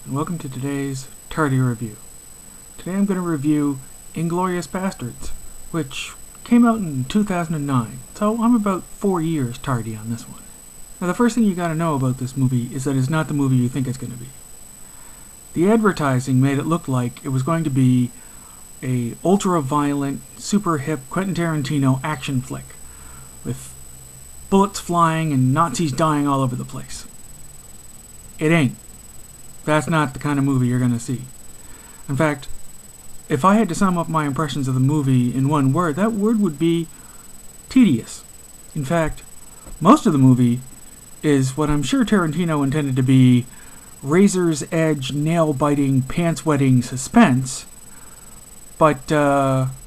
and welcome to today's Tardy review. Today I'm going to review Inglorious Basterds, which came out in 2009, so I'm about 4 years tardy on this one. Now the first thing you gotta know about this movie is that it's not the movie you think it's going to be. The advertising made it look like it was going to be a ultra-violent, super hip Quentin Tarantino action flick with bullets flying and Nazis dying all over the place. It ain't. That's not the kind of movie you're going to see. In fact, if I had to sum up my impressions of the movie in one word, that word would be tedious. In fact, most of the movie is what I'm sure Tarantino intended to be razor's edge, nail-biting, pants-wetting suspense, but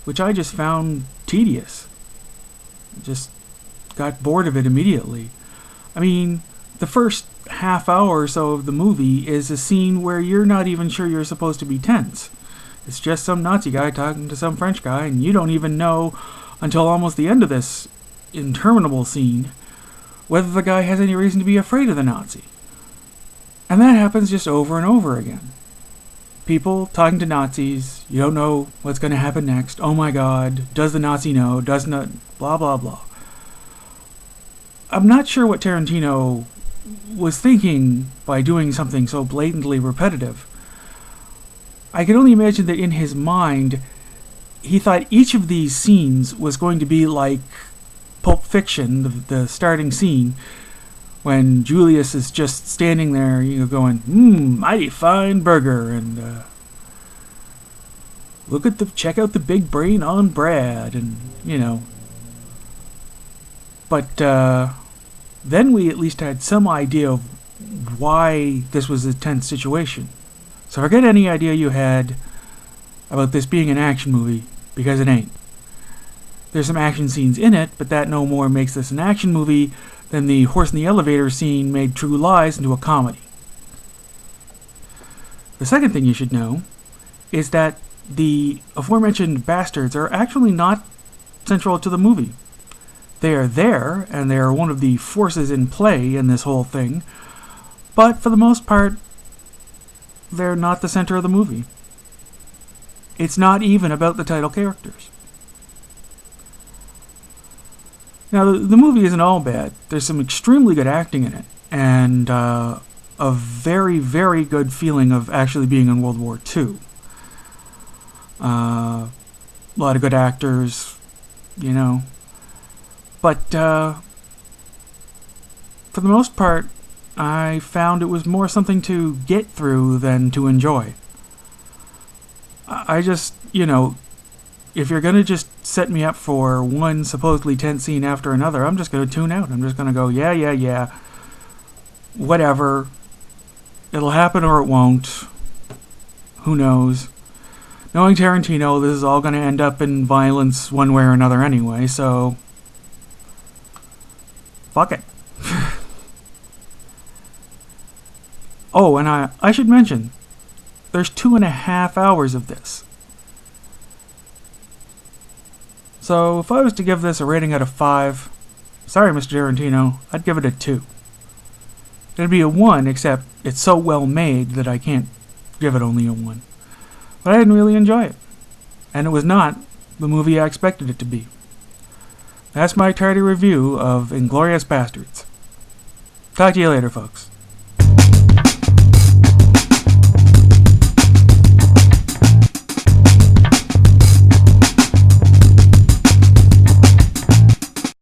which I just found tedious. Just got bored of it immediately. I mean, the first half hour or so of the movie is a scene where you're not even sure you're supposed to be tense. It's just some Nazi guy talking to some French guy, and you don't even know until almost the end of this interminable scene whether the guy has any reason to be afraid of the Nazi. And that happens just over and over again. People talking to Nazis, you don't know what's going to happen next. Oh my god, does the Nazi know? Does not, blah blah blah. I'm not sure what Tarantino was thinking by doing something so blatantly repetitive. I can only imagine that in his mind, he thought each of these scenes was going to be like Pulp Fiction, the starting scene, when Julius is just standing there, going, mighty fine burger, and check out the big brain on Brad, and, But, then we at least had some idea of why this was a tense situation. So forget any idea you had about this being an action movie, because it ain't. There's some action scenes in it, but that no more makes this an action movie than the horse in the elevator scene made True Lies into a comedy. The second thing you should know is that the aforementioned bastards are actually not central to the movie. They are there, and they are one of the forces in play in this whole thing, but for the most part, they're not the center of the movie. It's not even about the title characters. Now, the movie isn't all bad. There's some extremely good acting in it, and a very, very good feeling of actually being in World War II. A lot of good actors, But, for the most part, I found it was more something to get through than to enjoy. I just, if you're going to just set me up for one supposedly tense scene after another, I'm just going to tune out. I'm just going to go, yeah, whatever. It'll happen or it won't. Who knows? Knowing Tarantino, this is all going to end up in violence one way or another anyway, so fuck it. Oh, and I should mention, there's 2.5 hours of this. So if I was to give this a rating out of 5, sorry Mr. Tarantino, I'd give it a 2. It'd be a 1, except it's so well made that I can't give it only a 1. But I didn't really enjoy it. And it was not the movie I expected it to be. That's my tardy review of Inglorious Basterds. Talk to you later, folks.